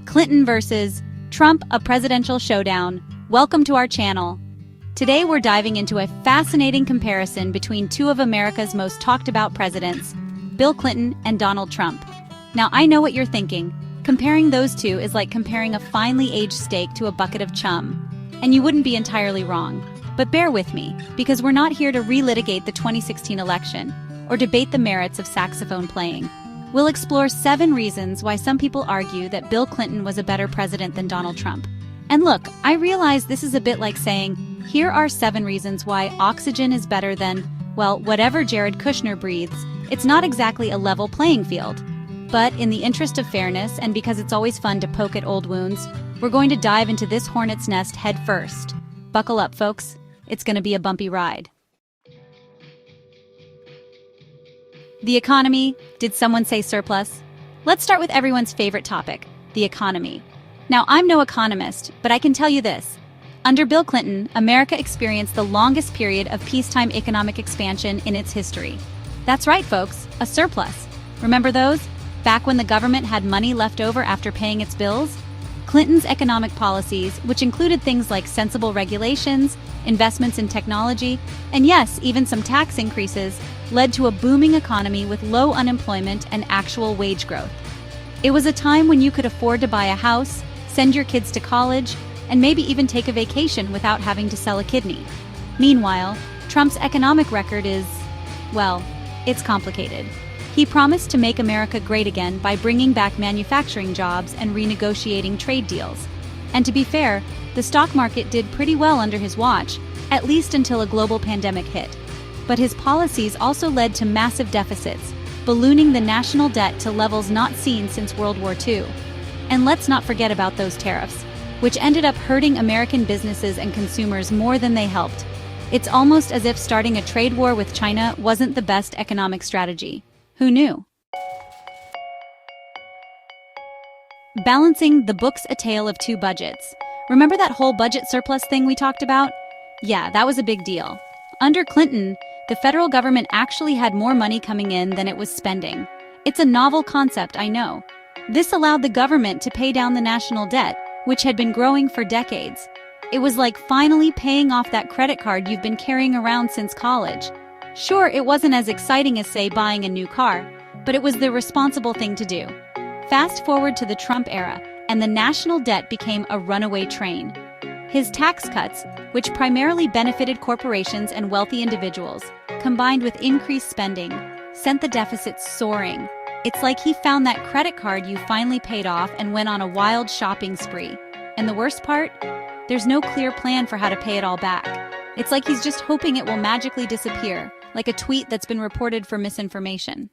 Clinton versus Trump, a presidential showdown. Welcome to our channel. Today we're diving into a fascinating comparison between two of America's most talked about presidents, Bill Clinton and Donald Trump. Now I know what you're thinking. Comparing those two is like comparing a finely aged steak to a bucket of chum. And you wouldn't be entirely wrong. But bear with me, because we're not here to relitigate the 2016 election or debate the merits of saxophone playing. We'll explore 7 reasons why some people argue that Bill Clinton was a better president than Donald Trump. And look, I realize this is a bit like saying, here are 7 reasons why oxygen is better than, well, whatever Jared Kushner breathes. It's not exactly a level playing field. But in the interest of fairness, and because it's always fun to poke at old wounds, we're going to dive into this hornet's nest head first. Buckle up, folks. It's going to be a bumpy ride. The economy. Did someone say surplus? Let's start with everyone's favorite topic, the economy. Now, I'm no economist, but I can tell you this. Under Bill Clinton, America experienced the longest period of peacetime economic expansion in its history. That's right, folks, a surplus. Remember those? Back when the government had money left over after paying its bills? Clinton's economic policies, which included things like sensible regulations, investments in technology, and yes, even some tax increases, led to a booming economy with low unemployment and actual wage growth. It was a time when you could afford to buy a house, send your kids to college, and maybe even take a vacation without having to sell a kidney. Meanwhile, Trump's economic record is, well, it's complicated. He promised to make America great again by bringing back manufacturing jobs and renegotiating trade deals. And to be fair, the stock market did pretty well under his watch, at least until a global pandemic hit. But his policies also led to massive deficits, ballooning the national debt to levels not seen since World War II. And let's not forget about those tariffs, which ended up hurting American businesses and consumers more than they helped. It's almost as if starting a trade war with China wasn't the best economic strategy. Who knew? Balancing the books, a tale of 2 budgets. Remember that whole budget surplus thing we talked about? Yeah, that was a big deal. Under Clinton, the federal government actually had more money coming in than it was spending. It's a novel concept, I know. This allowed the government to pay down the national debt, which had been growing for decades. It was like finally paying off that credit card you've been carrying around since college. Sure, it wasn't as exciting as, say, buying a new car, but it was the responsible thing to do. Fast forward to the Trump era, and the national debt became a runaway train. His tax cuts, which primarily benefited corporations and wealthy individuals, combined with increased spending, sent the deficit soaring. It's like he found that credit card you finally paid off and went on a wild shopping spree. And the worst part? There's no clear plan for how to pay it all back. It's like he's just hoping it will magically disappear, like a tweet that's been reported for misinformation.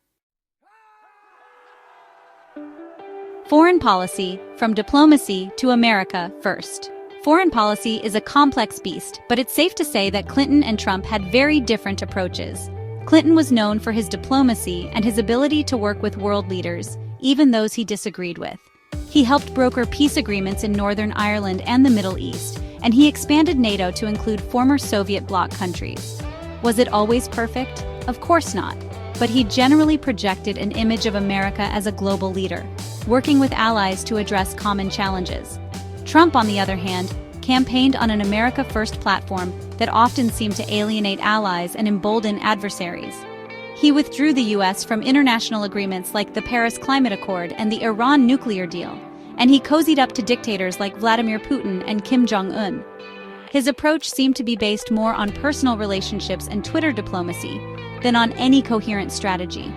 Foreign policy, from diplomacy to America first. Foreign policy is a complex beast, but it's safe to say that Clinton and Trump had very different approaches. Clinton was known for his diplomacy and his ability to work with world leaders, even those he disagreed with. He helped broker peace agreements in Northern Ireland and the Middle East, and he expanded NATO to include former Soviet bloc countries. Was it always perfect? Of course not. But he generally projected an image of America as a global leader, working with allies to address common challenges. Trump, on the other hand, campaigned on an America First platform that often seemed to alienate allies and embolden adversaries. He withdrew the U.S. from international agreements like the Paris Climate Accord and the Iran nuclear deal, and he cozied up to dictators like Vladimir Putin and Kim Jong-un. His approach seemed to be based more on personal relationships and Twitter diplomacy than on any coherent strategy.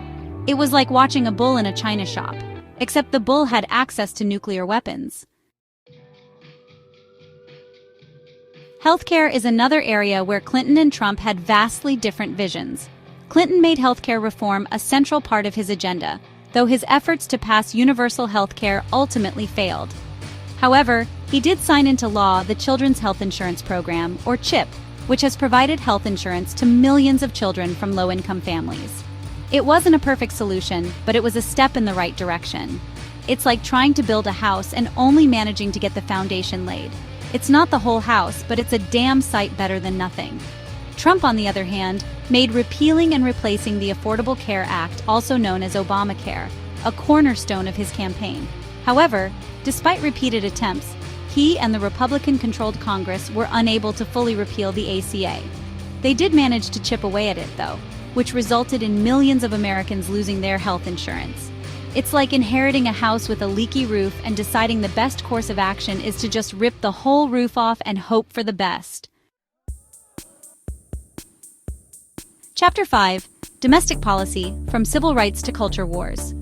It was like watching a bull in a china shop, except the bull had access to nuclear weapons. Healthcare is another area where Clinton and Trump had vastly different visions. Clinton made healthcare reform a central part of his agenda, though his efforts to pass universal healthcare ultimately failed. However, he did sign into law the Children's Health Insurance Program, or CHIP, which has provided health insurance to millions of children from low-income families. It wasn't a perfect solution, but it was a step in the right direction. It's like trying to build a house and only managing to get the foundation laid. It's not the whole house, but it's a damn sight better than nothing. Trump, on the other hand, made repealing and replacing the Affordable Care Act, also known as Obamacare, a cornerstone of his campaign. However, despite repeated attempts, he and the Republican-controlled Congress were unable to fully repeal the ACA. They did manage to chip away at it, though, which resulted in millions of Americans losing their health insurance. It's like inheriting a house with a leaky roof and deciding the best course of action is to just rip the whole roof off and hope for the best. Chapter 5. Domestic Policy, From Civil Rights to Culture Wars.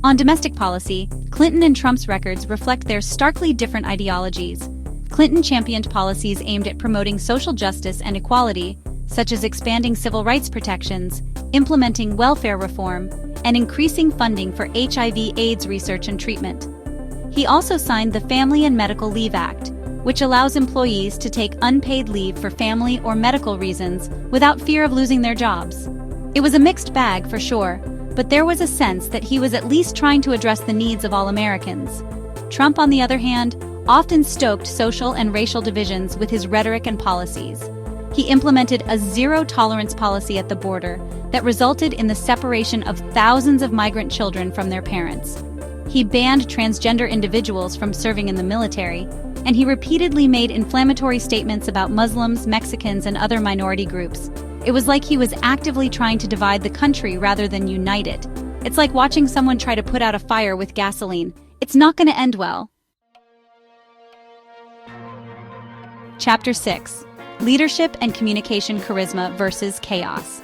On domestic policy, Clinton and Trump's records reflect their starkly different ideologies. Clinton championed policies aimed at promoting social justice and equality, such as expanding civil rights protections, implementing welfare reform, and increasing funding for HIV/AIDS research and treatment. He also signed the Family and Medical Leave Act, which allows employees to take unpaid leave for family or medical reasons without fear of losing their jobs. It was a mixed bag for sure, but there was a sense that he was at least trying to address the needs of all Americans. Trump, on the other hand, often stoked social and racial divisions with his rhetoric and policies. He implemented a zero-tolerance policy at the border that resulted in the separation of thousands of migrant children from their parents. He banned transgender individuals from serving in the military, and he repeatedly made inflammatory statements about Muslims, Mexicans, and other minority groups. It was like he was actively trying to divide the country rather than unite it. It's like watching someone try to put out a fire with gasoline. It's not going to end well. Chapter 6. Leadership and Communication Charisma versus Chaos.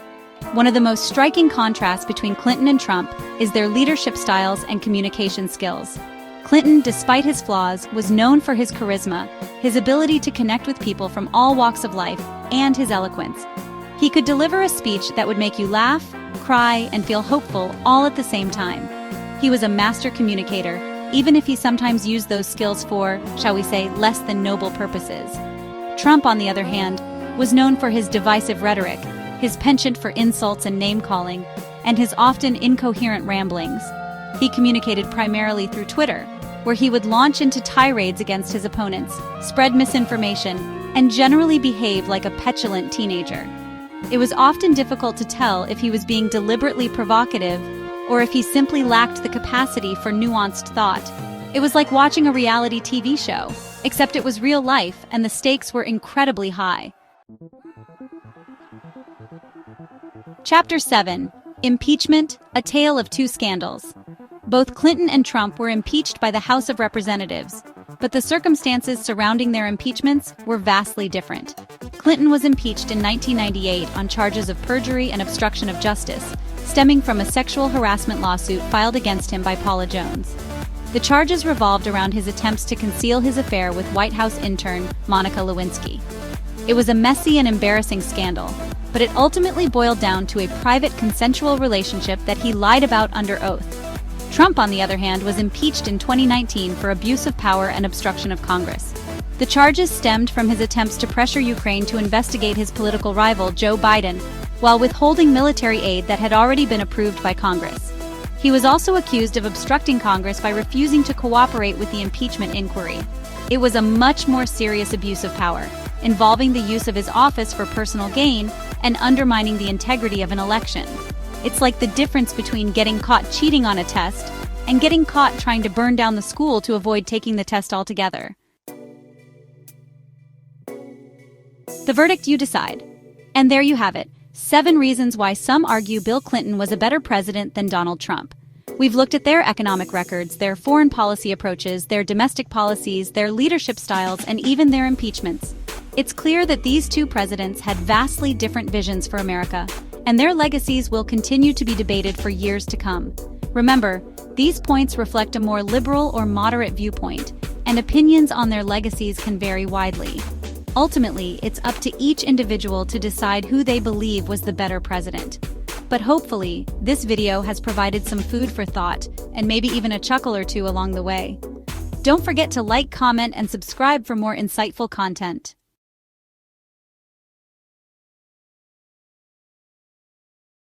One of the most striking contrasts between Clinton and Trump is their leadership styles and communication skills. Clinton, despite his flaws, was known for his charisma, his ability to connect with people from all walks of life, and his eloquence. He could deliver a speech that would make you laugh, cry, and feel hopeful all at the same time. He was a master communicator, even if he sometimes used those skills for, shall we say, less than noble purposes. Trump, on the other hand, was known for his divisive rhetoric, his penchant for insults and name-calling, and his often incoherent ramblings. He communicated primarily through Twitter, where he would launch into tirades against his opponents, spread misinformation, and generally behave like a petulant teenager. It was often difficult to tell if he was being deliberately provocative or if he simply lacked the capacity for nuanced thought. It was like watching a reality TV show, except it was real life and the stakes were incredibly high. Chapter 7. Impeachment, A Tale of Two Scandals. Both Clinton and Trump were impeached by the House of Representatives, but the circumstances surrounding their impeachments were vastly different. Clinton was impeached in 1998 on charges of perjury and obstruction of justice, stemming from a sexual harassment lawsuit filed against him by Paula Jones. The charges revolved around his attempts to conceal his affair with White House intern Monica Lewinsky. It was a messy and embarrassing scandal, but it ultimately boiled down to a private consensual relationship that he lied about under oath. Trump, on the other hand, was impeached in 2019 for abuse of power and obstruction of Congress. The charges stemmed from his attempts to pressure Ukraine to investigate his political rival, Joe Biden, while withholding military aid that had already been approved by Congress. He was also accused of obstructing Congress by refusing to cooperate with the impeachment inquiry. It was a much more serious abuse of power, involving the use of his office for personal gain and undermining the integrity of an election. It's like the difference between getting caught cheating on a test and getting caught trying to burn down the school to avoid taking the test altogether. The verdict you decide. And there you have it, 7 reasons why some argue Bill Clinton was a better president than Donald Trump. We've looked at their economic records, their foreign policy approaches, their domestic policies, their leadership styles, and even their impeachments. It's clear that these two presidents had vastly different visions for America, and their legacies will continue to be debated for years to come. Remember, these points reflect a more liberal or moderate viewpoint, and opinions on their legacies can vary widely. Ultimately, it's up to each individual to decide who they believe was the better president. But hopefully, this video has provided some food for thought, and maybe even a chuckle or two along the way. Don't forget to like, comment, and subscribe for more insightful content.